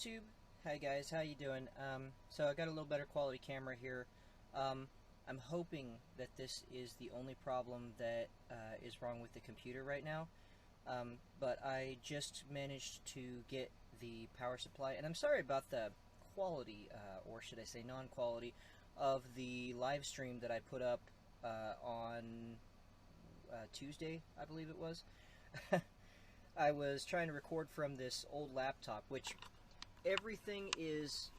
YouTube. Hi guys, how you doing? So I got a little better quality camera here. I'm hoping that this is the only problem that is wrong with the computer right now. But I just managed to get the power supply, and I'm sorry about the quality, or should I say non-quality, of the live stream that I put up on Tuesday, I believe it was. I was trying to record from this old laptop, which everything is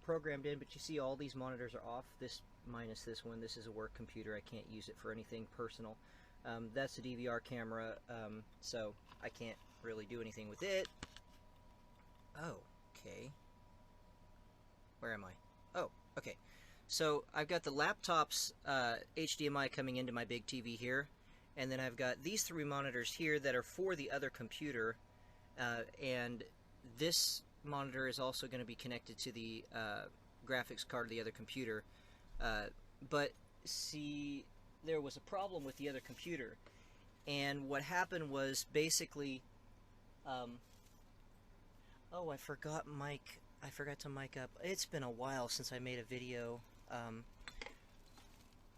programmed in, but you see all these monitors are off. This minus this one. This is a work computer. I can't use it for anything personal. That's a DVR camera, so I can't really do anything with it. Oh, okay. Where am I? Oh, okay. So I've got the laptop's HDMI coming into my big TV here, and then I've got these three monitors here that are for the other computer, and this monitor is also going to be connected to the graphics card of the other computer. But see, there was a problem with the other computer, and what happened was basically, oh, I forgot to mic up. It's been a while since I made a video,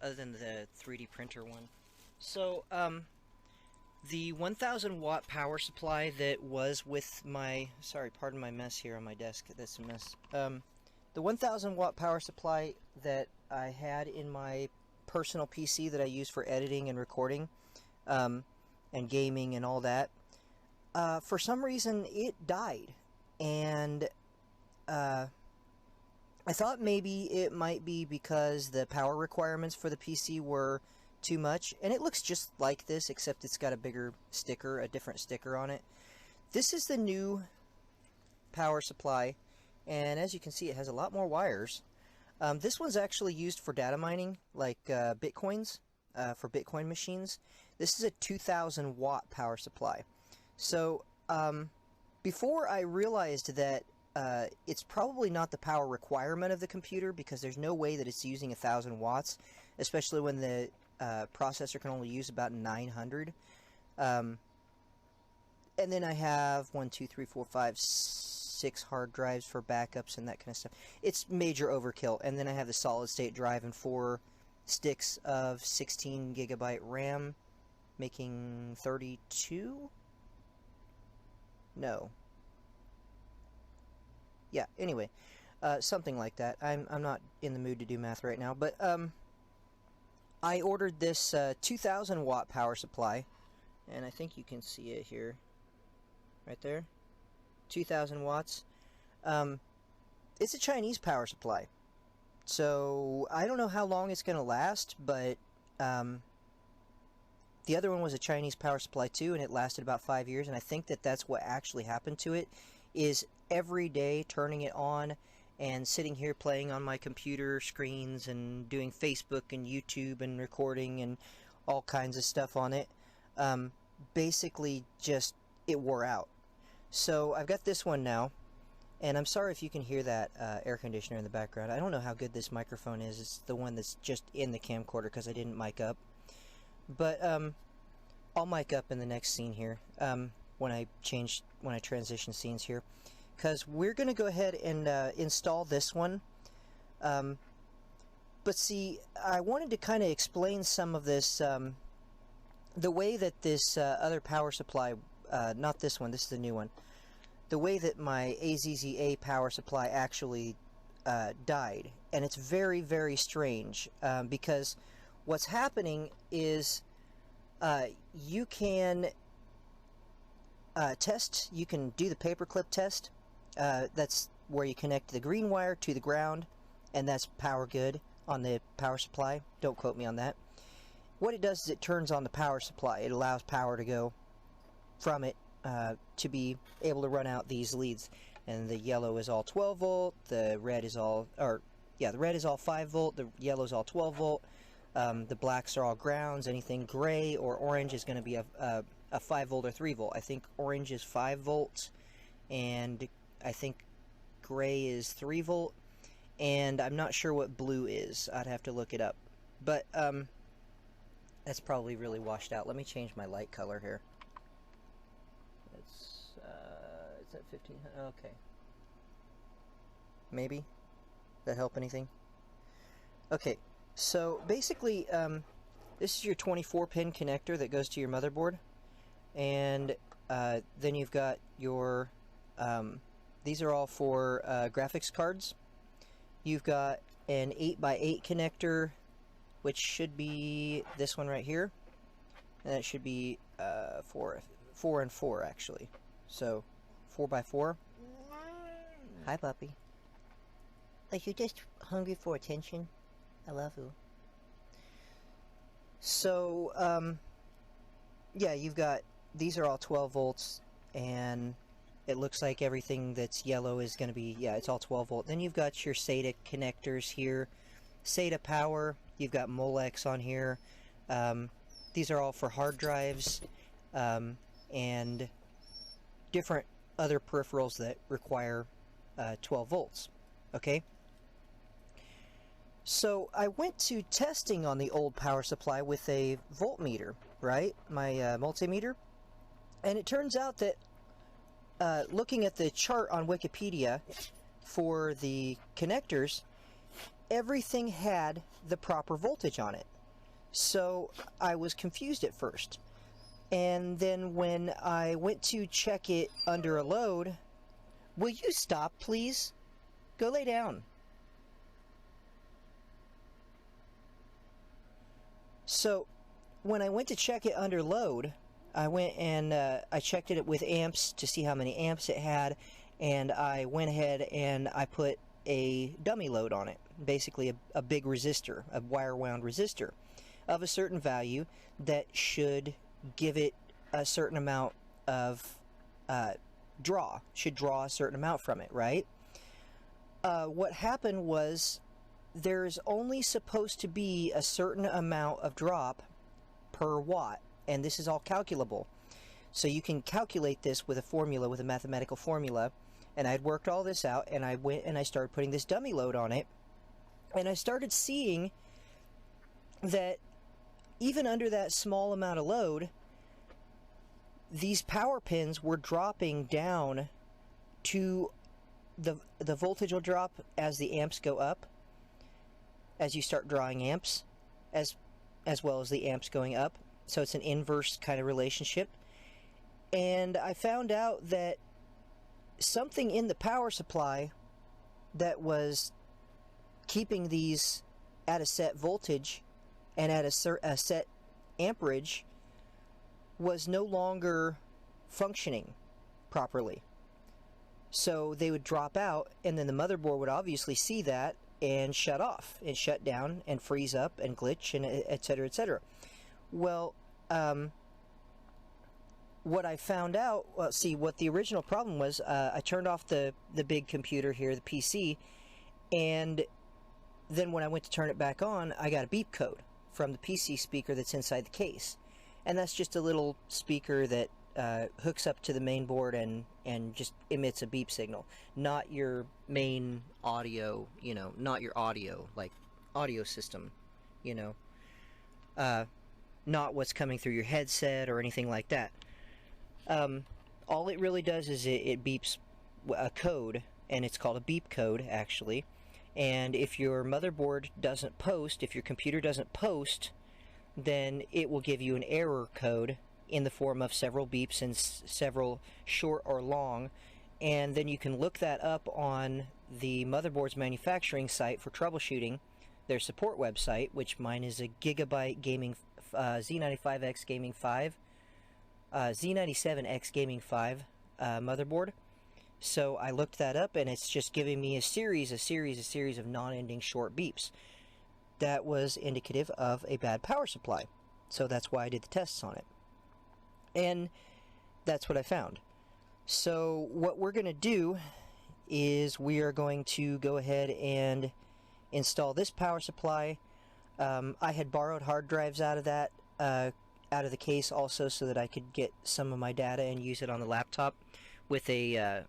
other than the 3D printer one. So, the 1000 watt power supply that was with my, sorry, pardon my mess here on my desk, that's a mess. The 1000 watt power supply that I had in my personal PC that I use for editing and recording, and gaming and all that, for some reason it died, and I thought maybe it might be because the power requirements for the PC were too much, and it looks just like this, except it's got a bigger sticker, a different sticker on it. This is the new power supply, and as you can see, it has a lot more wires. This one's actually used for data mining, like bitcoins, for Bitcoin machines. This is a 2000 watt power supply. So before I realized that it's probably not the power requirement of the computer, because there's no way that it's using 1000 watts, especially when the processor can only use about 900. And then I have 1, 2, 3, 4, 5, 6 hard drives for backups and that kind of stuff. It's major overkill. And then I have the solid state drive and 4 sticks of 16 gigabyte RAM, making 32? No. Yeah, anyway, something like that. I'm not in the mood to do math right now, but I ordered this 2000 watt power supply, and I think you can see it here, right there, 2000 watts. It's a Chinese power supply, so I don't know how long it's going to last, but the other one was a Chinese power supply too, and it lasted about 5 years, and I think that that's what actually happened to it, is every day turning it on and sitting here playing on my computer screens and doing Facebook and YouTube and recording and all kinds of stuff on it, basically just it wore out. So I've got this one now, and I'm sorry if you can hear that air conditioner in the background. I don't know how good this microphone is. It's the one that's just in the camcorder because I didn't mic up. But I'll mic up in the next scene here, when I transition scenes here, because we're going to go ahead and install this one. But see, I wanted to kind of explain some of this, the way that this other power supply, not this one, this is the new one, the way that my AZZA power supply actually died. And it's very, very strange, because what's happening is you can you can do the paperclip test. That's where you connect the green wire to the ground, and that's power good on the power supply. Don't quote me on that. What it does is it turns on the power supply. It allows power to go from it to be able to run out these leads. And the yellow is all 12 volt, the red is all, the red is all 5 volt, the yellow is all 12 volt, the blacks are all grounds. Anything gray or orange is going to be a 5 volt or 3 volt. I think orange is 5 volts, and I think gray is 3 volt, and I'm not sure what blue is. I'd have to look it up. But that's probably really washed out. Let me change my light color here. It's at 1500. Okay, maybe? That help anything? Okay, so basically, this is your 24-pin connector that goes to your motherboard, and then you've got your, these are all for graphics cards. You've got an 8x8 connector, which should be this one right here, and it should be 4 and 4 actually. So 4x4. Hi, puppy. Like, you're just hungry for attention. I love you. So, yeah, you've got, these are all 12 volts, and it looks like everything that's yellow is going to be, yeah, it's all 12 volt. Then you've got your SATA connectors here. SATA power, you've got Molex on here. These are all for hard drives, and different other peripherals that require 12 volts. Okay? So I went to testing on the old power supply with a voltmeter, right? My multimeter. And it turns out that looking at the chart on Wikipedia for the connectors, everything had the proper voltage on it. So I was confused at first. And then when I went to check it under a load, will you stop, please? Go lay down. So when I went to check it under load, I went and I checked it with amps to see how many amps it had, and I went ahead and I put a dummy load on it, basically a big resistor, a wire wound resistor of a certain value that should give it a certain amount of should draw a certain amount from it, right? What happened was there's only supposed to be a certain amount of drop per watt, and this is all calculable. So you can calculate this with a formula, with a mathematical formula, and I'd worked all this out, and I went and I started putting this dummy load on it, and I started seeing that even under that small amount of load, these power pins were dropping down to the voltage will drop as the amps go up, as you start drawing amps, as well as the amps going up. So it's an inverse kind of relationship. And I found out that something in the power supply that was keeping these at a set voltage and at a set amperage was no longer functioning properly. So they would drop out, and then the motherboard would obviously see that and shut off and shut down and freeze up and glitch and etc., etc. Well, what I found out, well, see, what the original problem was, I turned off the big computer here, the PC, and then when I went to turn it back on, I got a beep code from the PC speaker that's inside the case. And that's just a little speaker that hooks up to the main board and just emits a beep signal. Not your main audio, you know, not your audio, like audio system, you know. Not what's coming through your headset or anything like that. All it really does is it beeps a code, and it's called a beep code, actually. And if your motherboard doesn't post, if your computer doesn't post, then it will give you an error code in the form of several beeps and several short or long, and then you can look that up on the motherboard's manufacturing site for troubleshooting, their support website, which mine is a Gigabyte Gaming Z95X Gaming 5, Z97X Gaming 5 motherboard. So I looked that up, and it's just giving me a series of non-ending short beeps. That was indicative of a bad power supply. So that's why I did the tests on it. And that's what I found. So what we're going to do is we are going to go ahead and install this power supply. I had borrowed hard drives out of that, out of the case also, so that I could get some of my data and use it on the laptop with a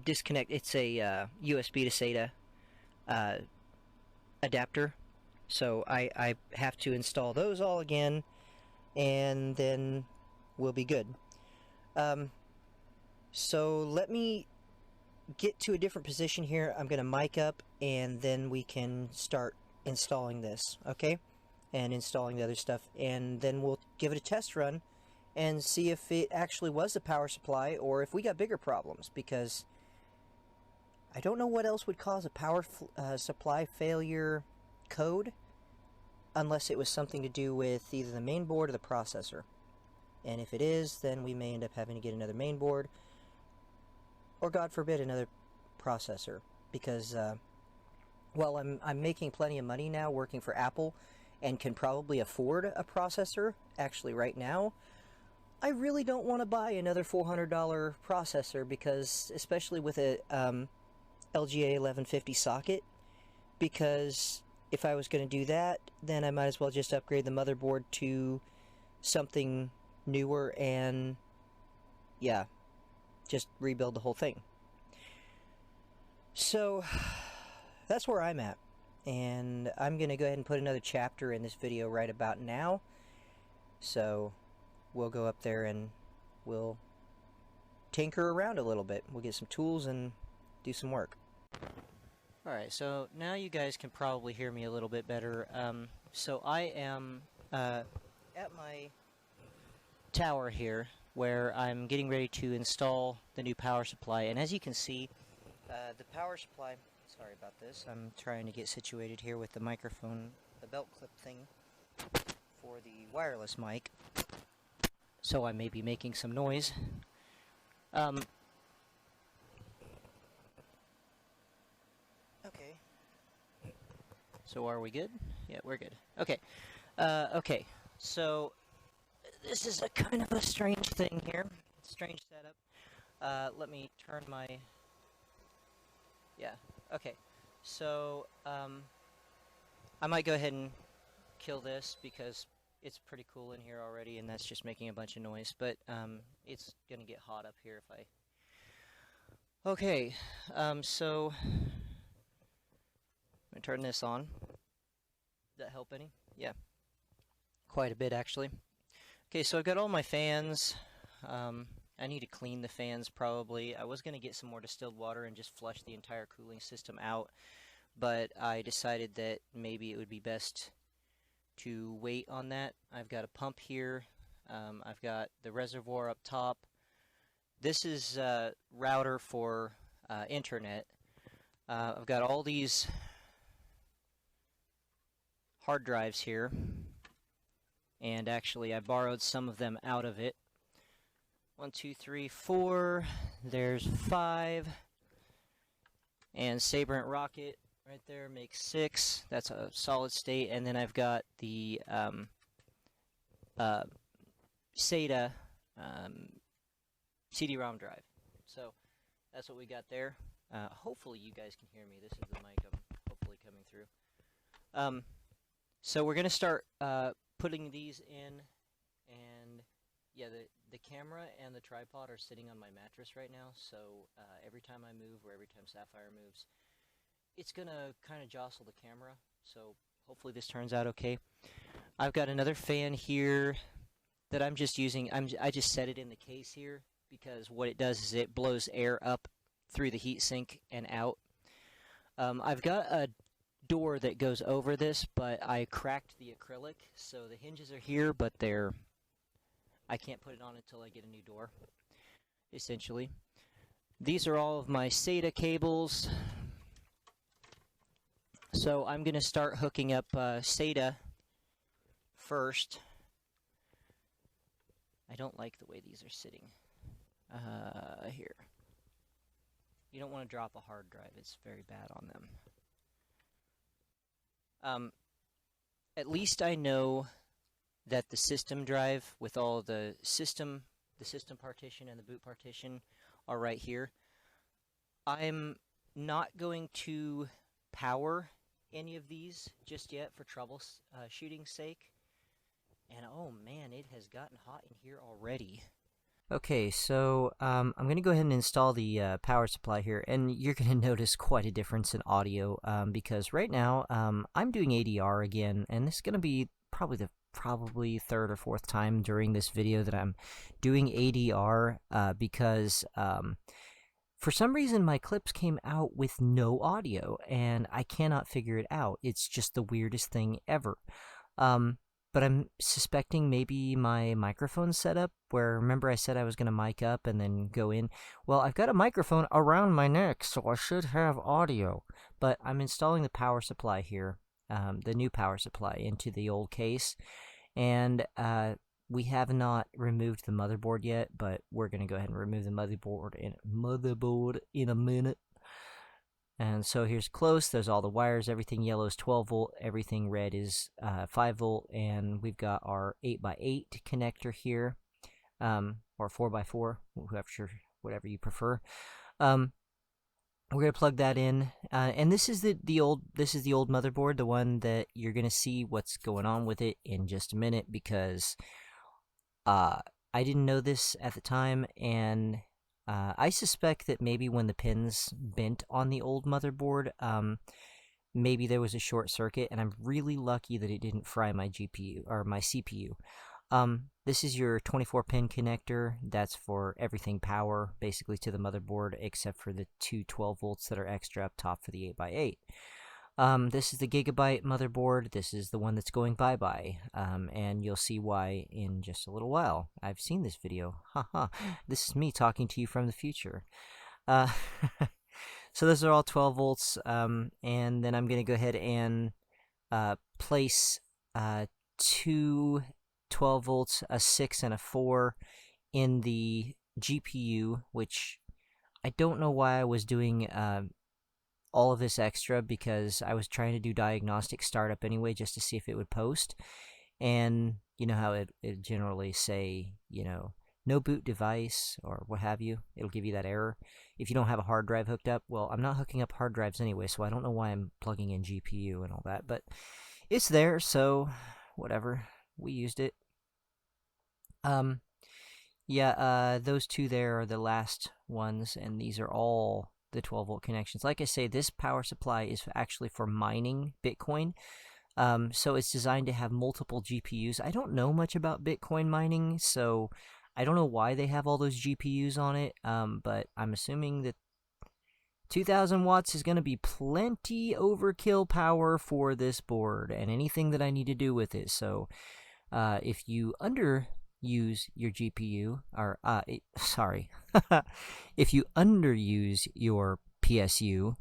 disconnect. It's a USB to SATA adapter. So I have to install those all again, and then we'll be good. So let me get to a different position here. I'm going to mic up, and then we can start installing this, okay? And installing the other stuff, and then we'll give it a test run and see if it actually was the power supply or if we got bigger problems, because I don't know what else would cause a power supply failure code unless it was something to do with either the main board or the processor. And if it is, then we may end up having to get another main board, or God forbid, another processor, because well, I'm making plenty of money now working for Apple and can probably afford a processor. Actually, right now, I really don't want to buy another $400 processor, because, especially with a LGA 1150 socket, because if I was going to do that, then I might as well just upgrade the motherboard to something newer and, yeah, just rebuild the whole thing. So that's where I'm at, and I'm going to go ahead and put another chapter in this video right about now. So we'll go up there and we'll tinker around a little bit. We'll get some tools and do some work. Alright, so now you guys can probably hear me a little bit better. So I am at my tower here, where I'm getting ready to install the new power supply. And as you can see, the power supply... Sorry about this. I'm trying to get situated here with the microphone, the belt clip thing for the wireless mic. So I may be making some noise. Okay. So are we good? Yeah, we're good. Okay. Okay. So this is a kind of a strange thing here. Strange setup. Let me turn my... Yeah. Okay. So, I might go ahead and kill this because it's pretty cool in here already, and that's just making a bunch of noise. But, it's gonna get hot up here if I... Okay. So... I'm gonna turn this on. Did that help any? Yeah. Quite a bit, actually. Okay, so I've got all my fans. I need to clean the fans, probably. I was going to get some more distilled water and just flush the entire cooling system out, but I decided that maybe it would be best to wait on that. I've got a pump here. I've got the reservoir up top. This is a router for internet. I've got all these hard drives here, and actually I borrowed some of them out of it. 1, 2, 3, 4. There's 5. And Sabrent Rocket right there makes 6. That's a solid state. And then I've got the SATA CD-ROM drive. So that's what we got there. Hopefully you guys can hear me. This is the mic I'm hopefully coming through. So we're going to start putting these in, and yeah, the camera and the tripod are sitting on my mattress right now, so every time I move or every time Sapphire moves, it's going to kind of jostle the camera, so hopefully this turns out okay. I've got another fan here that I'm just using. I just set it in the case here because what it does is it blows air up through the heatsink and out. I've got a door that goes over this, but I cracked the acrylic, so the hinges are here, but I can't put it on until I get a new door, essentially. These are all of my SATA cables. So I'm going to start hooking up SATA first. I don't like the way these are sitting. Here. You don't want to drop a hard drive. It's very bad on them. At least I know that the system drive with all the system partition and the boot partition are right here. I'm not going to power any of these just yet for troubleshooting's sake. And oh man, it has gotten hot in here already. Okay, so I'm going to go ahead and install the power supply here, and you're going to notice quite a difference in audio because right now I'm doing ADR again, and this is going to be probably the third or fourth time during this video that I'm doing ADR because for some reason my clips came out with no audio, and I cannot figure it out. It's just the weirdest thing ever. Um, but I'm suspecting maybe my microphone setup, where remember I said I was going to mic up and then go in? Well, I've got a microphone around my neck, so I should have audio. But I'm installing the power supply here, the new power supply, into the old case. And we have not removed the motherboard yet, but we're going to go ahead and remove the motherboard in a minute. And so here's close. There's all the wires. Everything yellow is 12 volt. Everything red is 5 volt. And we've got our 8x8 connector here, or 4x4, whatever you prefer. We're gonna plug that in, and this is the old motherboard, the one that you're gonna see what's going on with it in just a minute, because I didn't know this at the time, and I suspect that maybe when the pins bent on the old motherboard, maybe there was a short circuit, and I'm really lucky that it didn't fry my GPU or my CPU. This is your 24-pin connector. That's for everything power, basically, to the motherboard, except for the two 12 volts that are extra up top for the 8x8. This is the Gigabyte motherboard. This is the one that's going bye-bye, and you'll see why in just a little while. I've seen this video. Haha. This is me talking to you from the future. So those are all 12 volts, and then I'm going to go ahead and place two 12 volts, a 6 and a 4 in the GPU, which I don't know why I was doing all of this extra, because I was trying to do diagnostic startup anyway, just to see if it would post. And you know how it generally say, no boot device or what have you. It'll give you that error if you don't have a hard drive hooked up. Well, I'm not hooking up hard drives anyway, so I don't know why I'm plugging in GPU and all that, but it's there, so whatever. We used it. Those two there are the last ones, and these are all the 12 volt connections. Like I say, this power supply is actually for mining Bitcoin. So it's designed to have multiple GPUs. I don't know much about Bitcoin mining, so I don't know why they have all those GPUs on it, but I'm assuming that 2000 watts is going to be plenty overkill power for this board and anything that I need to do with it. So if you underuse your GPU, or if you underuse your PSU,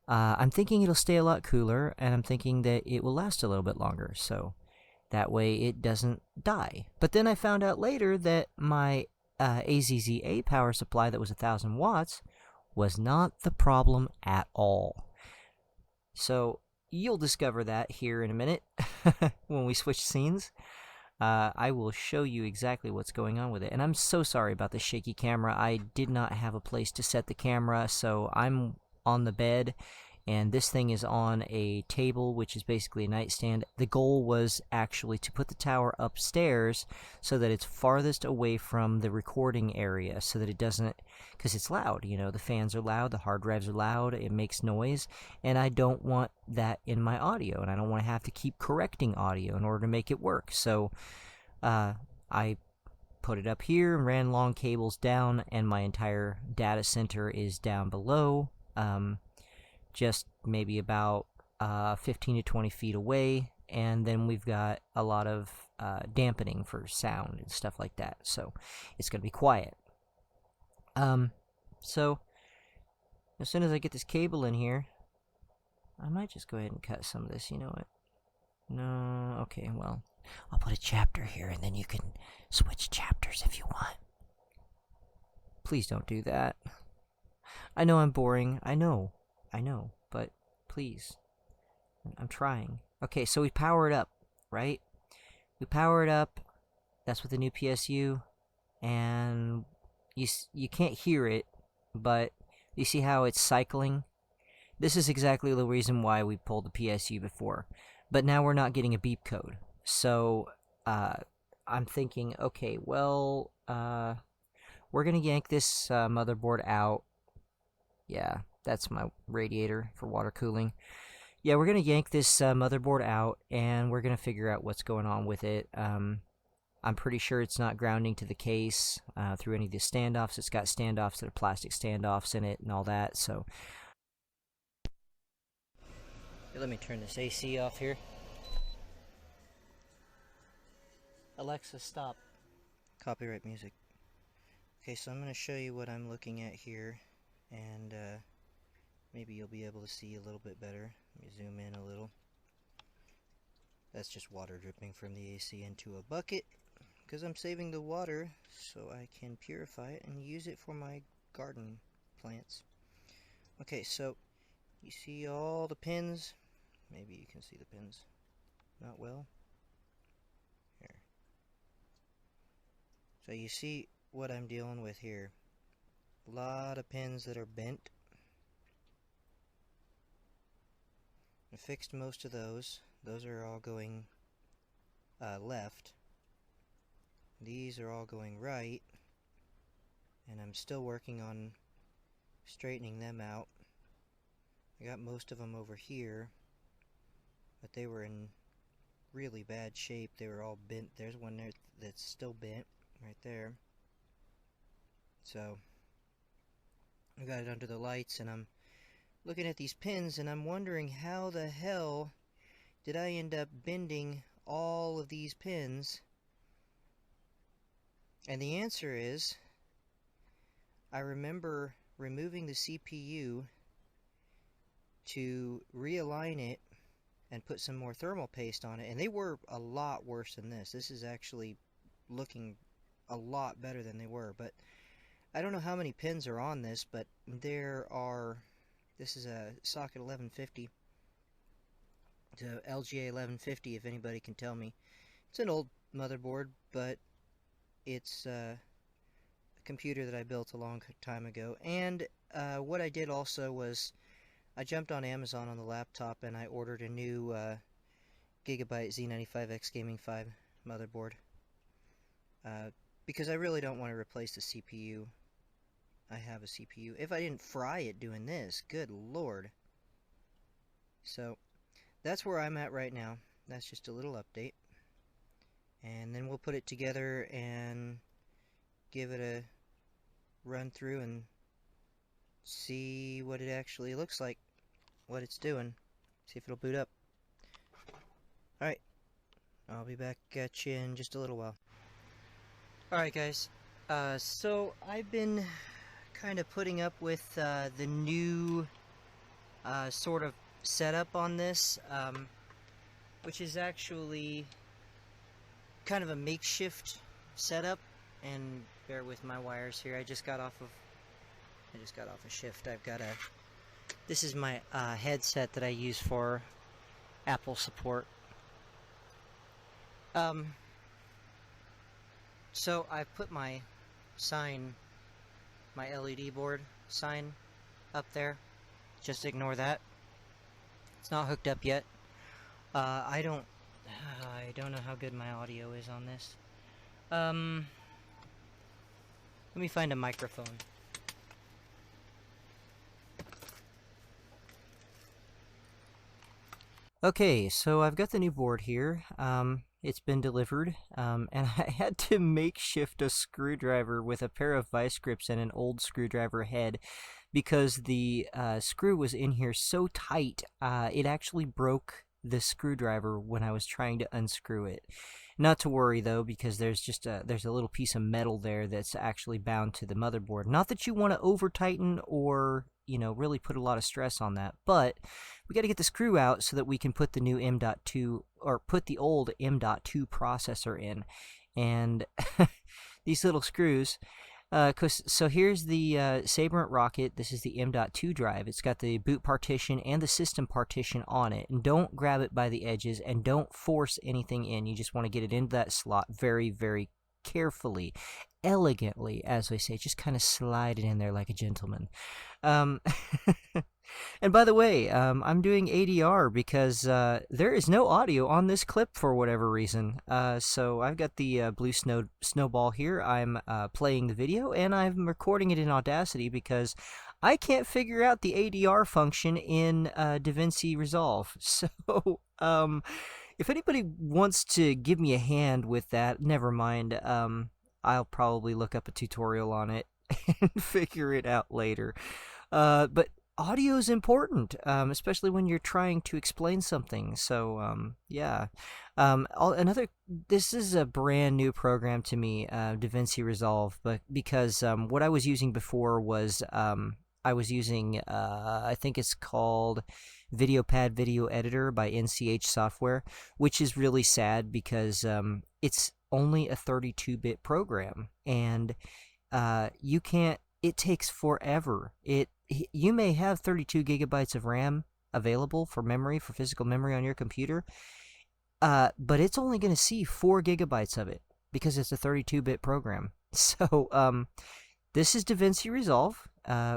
I'm thinking it'll stay a lot cooler, and I'm thinking that it will last a little bit longer, so that way it doesn't die. But then I found out later that my AZZA power supply that was 1000 watts was not the problem at all. So you'll discover that here in a minute when we switch scenes. I will show you exactly what's going on with it. And I'm so sorry about the shaky camera. I did not have a place to set the camera, so I'm on the bed, and this thing is on a table, which is basically a nightstand. The goal was actually to put the tower upstairs so that it's farthest away from the recording area, so that it doesn't, because it's loud, the fans are loud, the hard drives are loud, it makes noise, and I don't want that in my audio, and I don't want to have to keep correcting audio in order to make it work. So I put it up here and ran long cables down, and my entire data center is down below, just maybe about 15 to 20 feet away, and then we've got a lot of dampening for sound and stuff like that, so it's going to be quiet. So as soon as I get this cable in here, I might just go ahead and cut some of this, you know what? No, okay, well, I'll put a chapter here, and then you can switch chapters if you want. Please don't do that. I know I'm boring, I know, but please, I'm trying. Okay, so we power it up, right? We power it up, that's with the new PSU, and you can't hear it, but you see how it's cycling? This is exactly the reason why we pulled the PSU before, but now we're not getting a beep code. So, I'm thinking, okay, well, we're gonna yank this motherboard out. Yeah, that's my radiator for water cooling. Yeah, we're going to yank this motherboard out, and we're going to figure out what's going on with it. I'm pretty sure it's not grounding to the case through any of the standoffs. It's got standoffs that are plastic standoffs in it and all that. So let me turn this AC off here. Alexa, stop. Copyright music. Okay, so I'm going to show you what I'm looking at here, and maybe you'll be able to see a little bit better. Let me zoom in a little. That's just water dripping from the AC into a bucket, because I'm saving the water so I can purify it and use it for my garden plants. Okay, so you see all the pins? Maybe you can see the pins. Not well. Here. So you see what I'm dealing with here. A lot of pins that are bent. I fixed most of those. Those are all going left. These are all going right. And I'm still working on straightening them out. I got most of them over here, but they were in really bad shape. They were all bent. There's one there that's still bent right there. So I got it under the lights, and I'm looking at these pins, and I'm wondering how the hell did I end up bending all of these pins? And the answer is, I remember removing the CPU to realign it and put some more thermal paste on it, and they were a lot worse than this. This is actually looking a lot better than they were, but I don't know how many pins are on this, but there are, this is a socket 1150 to LGA 1150, if anybody can tell me. It's an old motherboard, but it's a computer that I built a long time ago. And what I did also was I jumped on Amazon on the laptop and I ordered a new Gigabyte Z95X Gaming 5 motherboard because I really don't want to replace the CPU. I have a CPU. If I didn't fry it doing this, good lord. So that's where I'm at right now. That's just a little update. And then we'll put it together and give it a run through and see what it actually looks like, what it's doing, see if it'll boot up. Alright, I'll be back at you in just a little while. Alright guys, so I've been kind of putting up with the new sort of setup on this, which is actually kind of a makeshift setup. And bear with my wires here. I just got off a shift. I've got this is my headset that I use for Apple support. So I've put my sign, my LED board sign up there. Just ignore that. It's not hooked up yet. I don't know how good my audio is on this. Let me find a microphone. Okay, so I've got the new board here. It's been delivered, and I had to makeshift a screwdriver with a pair of vice grips and an old screwdriver head because the screw was in here so tight, it actually broke the screwdriver when I was trying to unscrew it. Not to worry though, because there's a little piece of metal there that's actually bound to the motherboard. Not that you want to over tighten or, you know, really put a lot of stress on that, but we got to get the screw out so that we can put the new M.2 or put the old M.2 processor in. And these little screws, so here's the Sabrent Rocket. This is the M.2 drive. It's got the boot partition and the system partition on it. And don't grab it by the edges and don't force anything in. You just want to get it into that slot very, very carefully, elegantly, as they say. Just kind of slide it in there like a gentleman. And by the way, I'm doing ADR because there is no audio on this clip for whatever reason. So I've got the blue snowball here. I'm playing the video, and I'm recording it in Audacity because I can't figure out the ADR function in DaVinci Resolve. So if if anybody wants to give me a hand with that, never mind. I'll probably look up a tutorial on it and figure it out later. But audio is important, especially when you're trying to explain something. So, yeah. This is a brand new program to me, DaVinci Resolve, but because what I was using before was I was using, I think it's called VideoPad Video Editor by NCH Software, which is really sad because it's only a 32-bit program, and you can't. It takes forever. You may have 32 gigabytes of RAM available for memory, for physical memory on your computer, but it's only going to see 4 gigabytes of it because it's a 32-bit program. So this is DaVinci Resolve.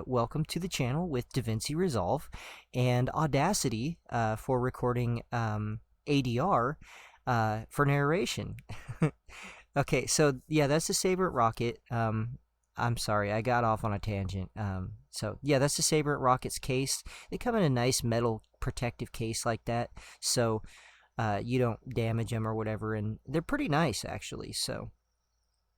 Welcome to the channel with DaVinci Resolve and Audacity for recording ADR for narration. Okay, so yeah, that's the Sabrent rocket. I'm sorry, I got off on a tangent. So yeah, that's the Sabrent rocket's case. They come in a nice metal protective case like that, so you don't damage them or whatever, and they're pretty nice actually. So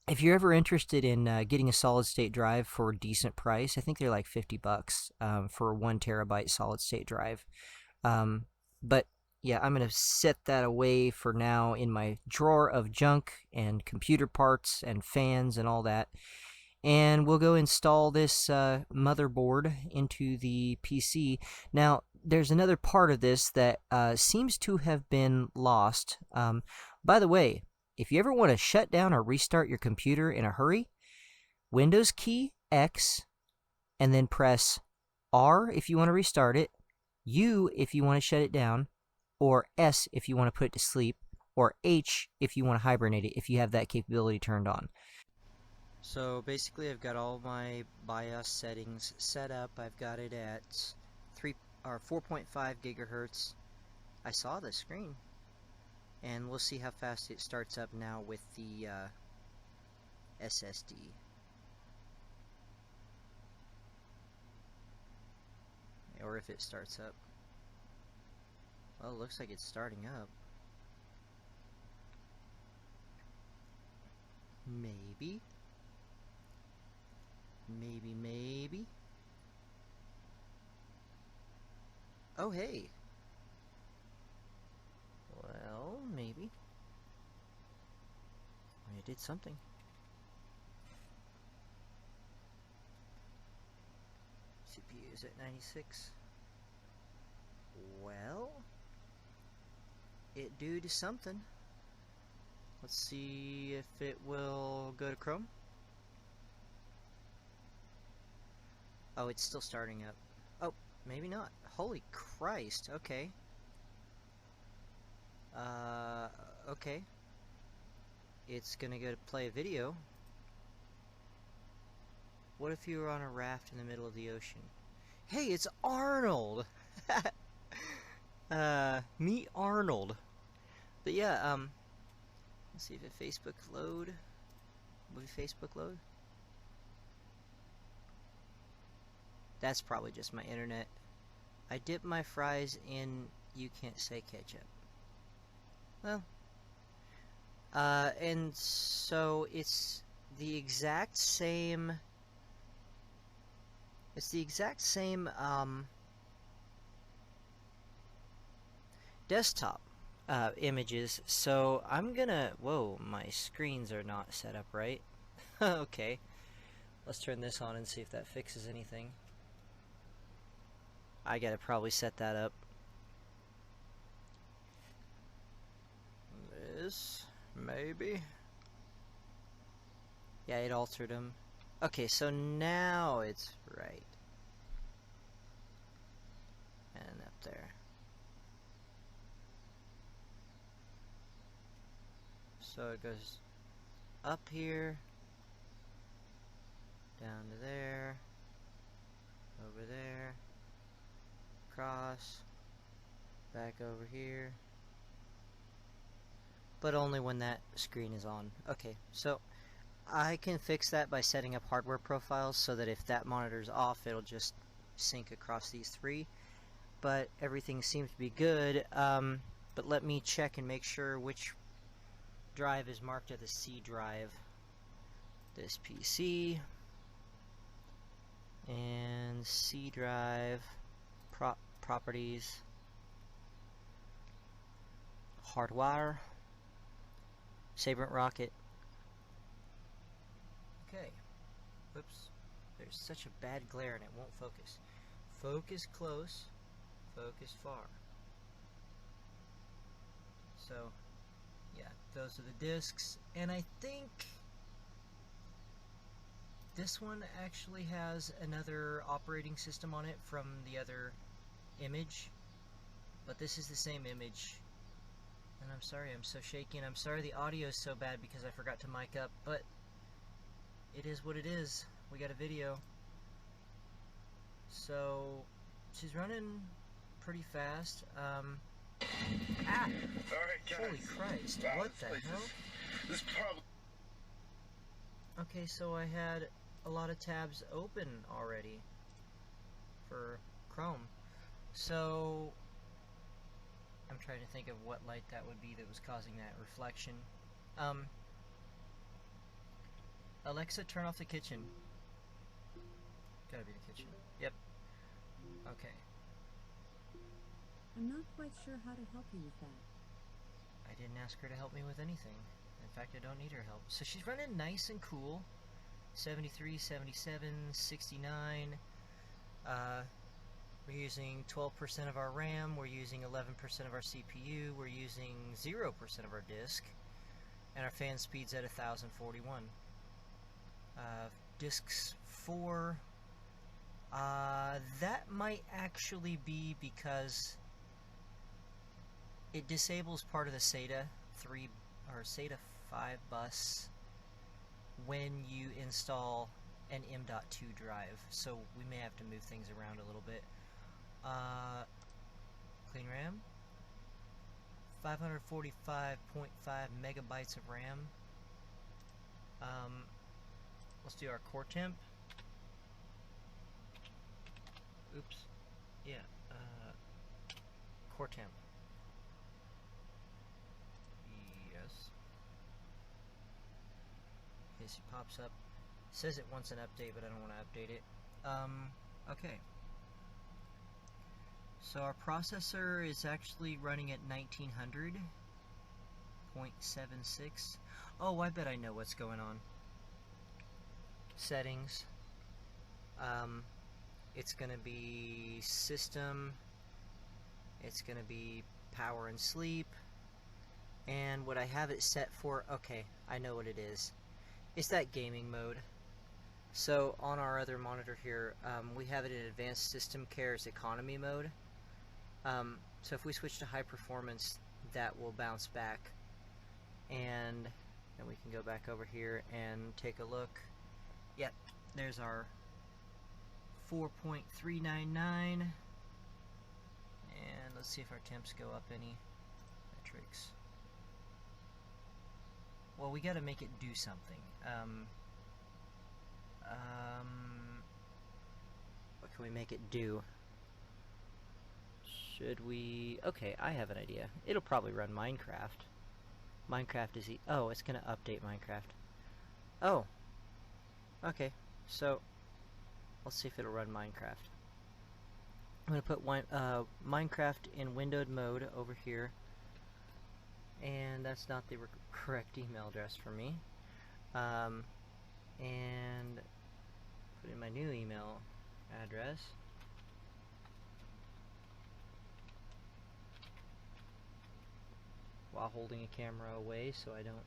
if you're ever interested in getting a solid-state drive for a decent price, I think they're like $50 for a 1 terabyte solid-state drive. But yeah, I'm going to set that away for now in my drawer of junk and computer parts and fans and all that. And we'll go install this motherboard into the PC. Now, there's another part of this that seems to have been lost. By the way, if you ever want to shut down or restart your computer in a hurry, Windows key X, and then press R if you want to restart it, U if you want to shut it down, or S if you want to put it to sleep, or H if you want to hibernate it, if you have that capability turned on. So basically I've got all my BIOS settings set up. I've got it at 4.5 gigahertz. I saw the screen. And we'll see how fast it starts up now with the SSD. Or if it starts up. Well, it looks like it's starting up. Maybe. Maybe. Oh, hey. Well, maybe. It did something. CPU is at 96. Well, it do to something. Let's see if it will go to Chrome. Oh, it's still starting up. Oh, maybe not. Holy Christ, okay. Okay. It's gonna go to play a video. What if you were on a raft in the middle of the ocean? Hey, it's Arnold! Meet Arnold. But yeah, let's see if it Facebook load. Will Facebook load? That's probably just my internet. I dip my fries in you can't say ketchup. Well, and so it's the exact same. It's the exact same desktop images. So I'm gonna. Whoa, my screens are not set up right. Okay, let's turn this on and see if that fixes anything. I gotta probably set that up. This, maybe. Yeah, it altered them. Okay, so now it's right. And up there. So it goes up here, down to there, over there, across, back over here. But only when that screen is on. Okay, so I can fix that by setting up hardware profiles so that if that monitor's off, it'll just sync across these three. But everything seems to be good. but let me check and make sure which drive is marked as a C drive. This PC and C drive, properties, hardwire, Sabrent rocket. Okay. Whoops. There's such a bad glare and it won't focus. Focus close, focus far. So, yeah, those are the discs. And I think this one actually has another operating system on it from the other image. But this is the same image. And I'm sorry I'm so shaky, and I'm sorry the audio is so bad because I forgot to mic up, but it is what it is. We got a video. So she's running pretty fast. Alright, guys. Holy Christ, what the hell? This problem. Okay, so I had a lot of tabs open already for Chrome. So I'm trying to think of what light that would be that was causing that reflection. Alexa, turn off the kitchen. Gotta be the kitchen. Yep. Okay. I'm not quite sure how to help you with that. I didn't ask her to help me with anything. In fact, I don't need her help. So she's running nice and cool. 73, 77, 69. We're using 12% of our RAM. We're using 11% of our CPU. We're using 0% of our disk. And our fan speed's at 1041. Disks 4. That might actually be because it disables part of the SATA 3 or SATA 5 bus when you install an M.2 drive, so we may have to move things around a little bit. Clean RAM, 545.5 megabytes of RAM. Let's do our core temp. Oops. Yeah. Core temp. Yes. Okay, so it pops up. Says it wants an update, but I don't want to update it. Okay. So our processor is actually running at 1900.76. Oh, I bet I know what's going on. Settings. It's going to be system. It's going to be power and sleep. And what I have it set for, okay, I know what it is. It's that gaming mode. So on our other monitor here, we have it in Advanced System Care's economy mode. So if we switch to high performance, that will bounce back. And then we can go back over here and take a look. Yep, there's our 4.399. And let's see if our temps go up any. Metrics. Well, we gotta make it do something. What can we make it do? Should we... Okay, I have an idea. It'll probably run Minecraft. Minecraft is... Oh, it's gonna update Minecraft. Oh. Okay, so... Let's see if it'll run Minecraft. I'm gonna put Minecraft in windowed mode over here. And that's not the correct email address for me. And put in my new email address. While holding a camera away so I don't...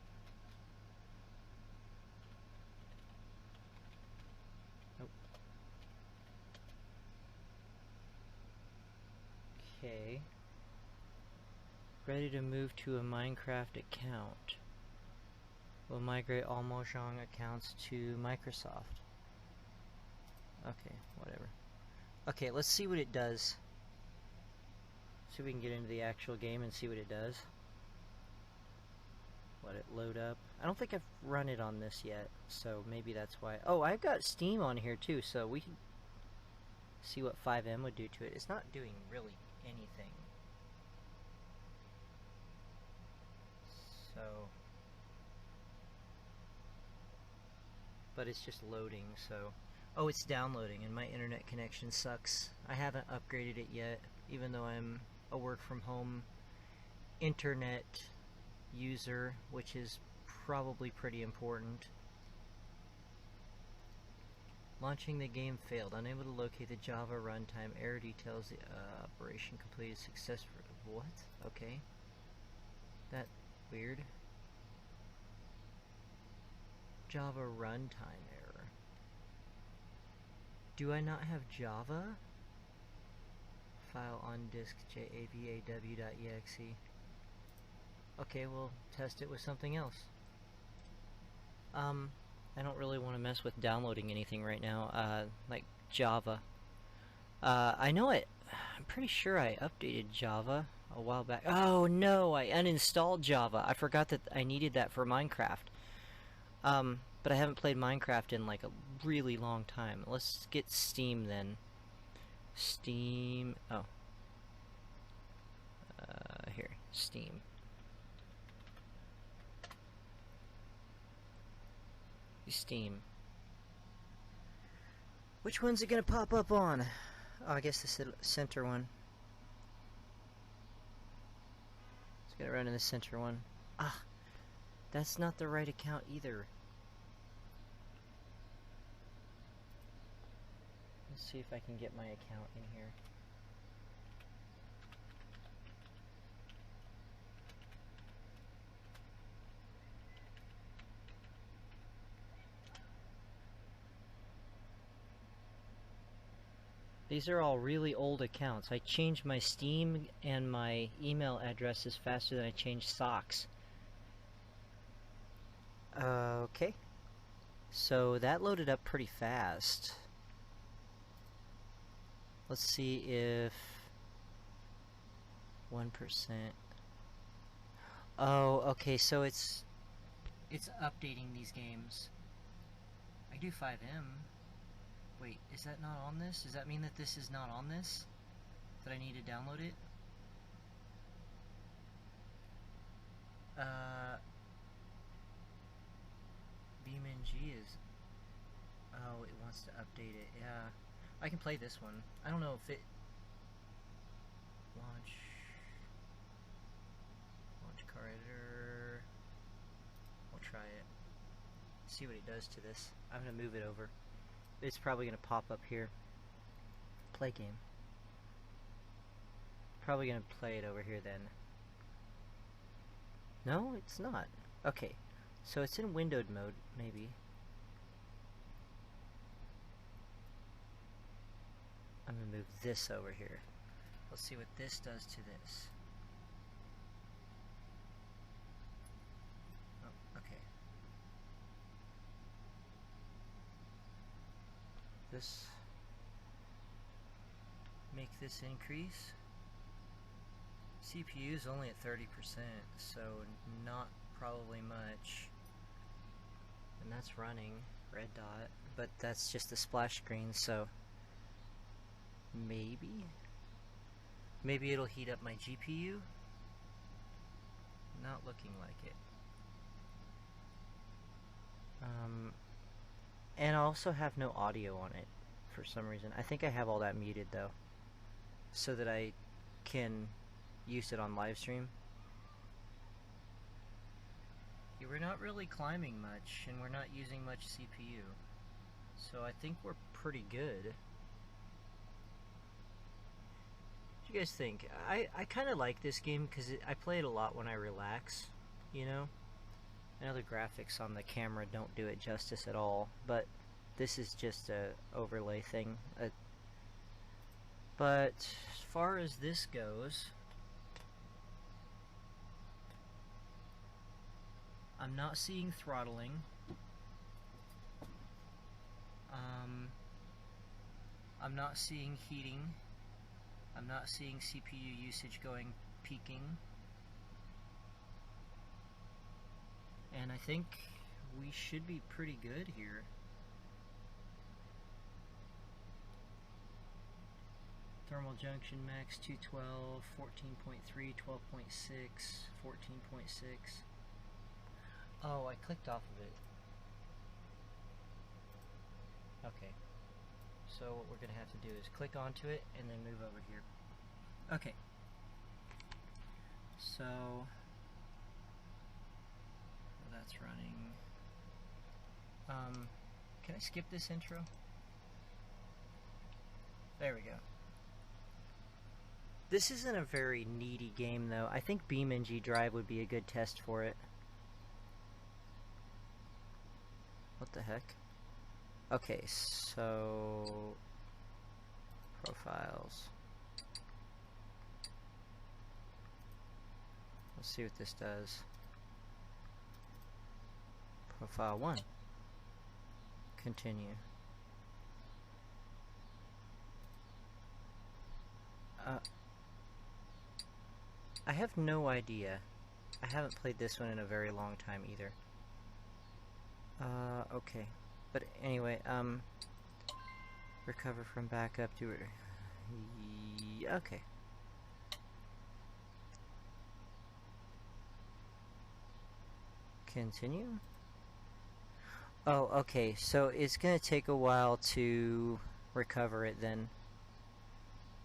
Nope. Okay. Ready to move to a Minecraft account. We'll migrate all Mojang accounts to Microsoft. Okay, whatever. Okay, let's see what it does. See if we can get into the actual game and see what it does. Let it load up. I don't think I've run it on this yet, so maybe that's why. Oh, I've got Steam on here too, so we can see what 5M would do to it. It's not doing really anything. So, but it's just loading, so. Oh, it's downloading and my internet connection sucks. I haven't upgraded it yet, even though I'm a work from home internet user, which is probably pretty important. Launching the game failed. Unable to locate the Java runtime. Error details. The operation completed successfully. What? Okay. That weird. Java runtime error. Do I not have Java? File on disk javaw.exe. Okay, we'll test it with something else. I don't really want to mess with downloading anything right now, like Java. I know it. I'm pretty sure I updated Java a while back. Oh no, I uninstalled Java. I forgot that I needed that for Minecraft. But I haven't played Minecraft in like a really long time. Let's get Steam then. Steam. Oh. Here, Steam. Steam. Which one's it gonna pop up on? Oh, I guess the center one. It's gonna run in the center one. Ah, that's not the right account either. Let's see if I can get my account in here. These are all really old accounts. I changed my Steam and my email addresses faster than I changed socks. Okay. So that loaded up pretty fast. Let's see if 1%. Oh, okay, so it's updating these games. I do 5M. Wait, is that not on this? Does that mean that this is not on this? That I need to download it? BeamNG is... Oh, it wants to update it. Yeah. I can play this one. I don't know if it... Launch car editor. We'll try it. See what it does to this. I'm gonna move it over. It's probably gonna pop up here. Play game. Probably gonna play it over here then. No, it's not. Okay, so it's in windowed mode, maybe. I'm gonna move this over here. Let's see what this does to this. Oh, okay. This. Make this increase. CPU is only at 30%, so not probably much. And that's running, red dot, but that's just a splash screen, so maybe it'll heat up my GPU. Not looking like it. And I also have no audio on it for some reason. I think I have all that muted though, so that I can use it on live stream. Yeah, we're not really climbing much, and we're not using much CPU, so I think we're pretty good. What do you guys think? I kind of like this game because I play it a lot when I relax, you know? I know the graphics on the camera don't do it justice at all, but this is just a overlay thing. But as far as this goes, I'm not seeing throttling. I'm not seeing heating. I'm not seeing CPU usage peaking. And I think we should be pretty good here. Thermal junction max 212, 14.3, 12.6, 14.6. Oh, I clicked off of it. Okay. So what we're going to have to do is click onto it and then move over here. Okay. So that's running. Can I skip this intro? There we go. This isn't a very needy game though. I think BeamNG Drive would be a good test for it. What the heck? Okay, so profiles. Let's see what this does. Profile 1. Continue. I have no idea. I haven't played this one in a very long time either. Okay. But anyway, recover from backup, do it. Okay. Continue. Oh, okay, so it's gonna take a while to recover it then.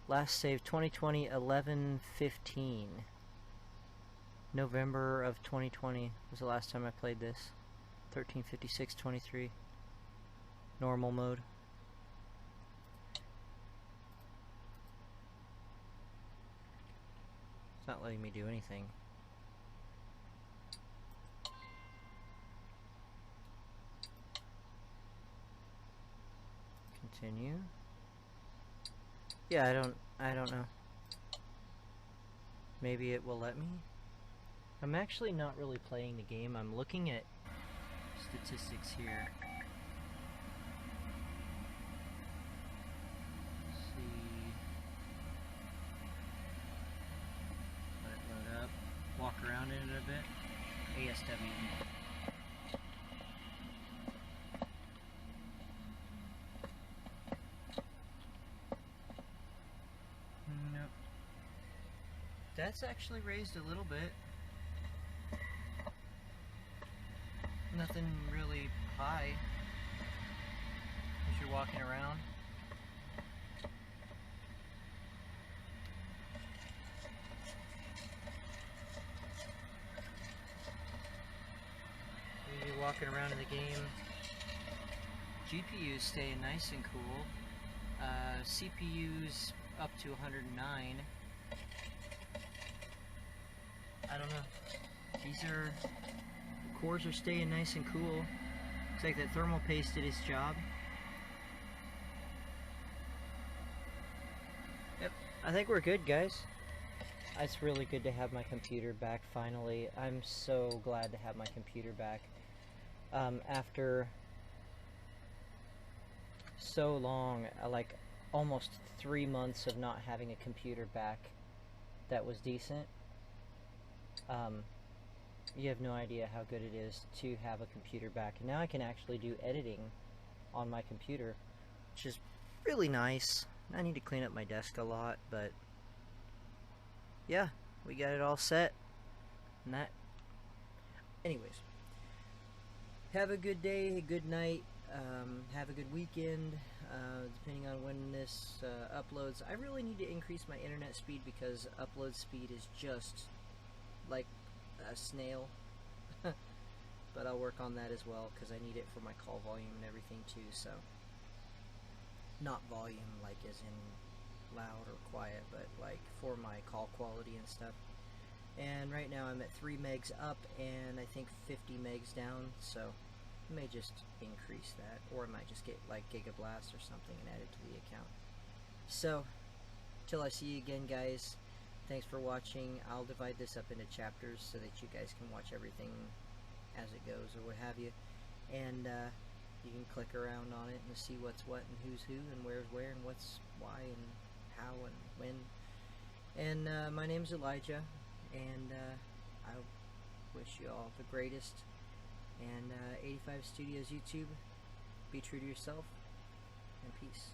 Last save 2020 11/15. November of 2020 was the last time I played this. 13/56/23. Normal mode. It's not letting me do anything. Continue. Yeah, I don't know. Maybe it will let me? I'm actually not really playing the game. I'm looking at statistics here. Let's see. Let it load up. Walk around in it a bit. ASW. Nope. That's actually raised a little bit. Nothing really high as you're walking around. As you're walking around in the game, GPUs staying nice and cool. CPUs up to 109. I don't know. These are... cores are staying nice and cool. Looks like that thermal paste did its job. Yep, I think we're good, guys. It's really good to have my computer back finally. I'm so glad to have my computer back. After so long, like almost 3 months of not having a computer back that was decent. You have no idea how good it is to have a computer back. And now I can actually do editing on my computer, which is really nice. I need to clean up my desk a lot, but yeah, we got it all set. And that, anyways, have a good day, a good night, have a good weekend, depending on when this uploads. I really need to increase my internet speed because upload speed is just like a snail. But I'll work on that as well because I need it for my call volume and everything too. So not volume like as in loud or quiet, but like for my call quality and stuff. And right now I'm at 3 megs up and I think 50 megs down, so I may just increase that, or I might just get like Gigablast or something and add it to the account. So till I see you again, guys, thanks for watching. I'll divide this up into chapters so that you guys can watch everything as it goes or what have you, and you can click around on it and see what's what and who's who and where's where and what's why and how and when. And my name's Elijah, and I wish you all the greatest. And 85 Studios YouTube, be true to yourself, and peace.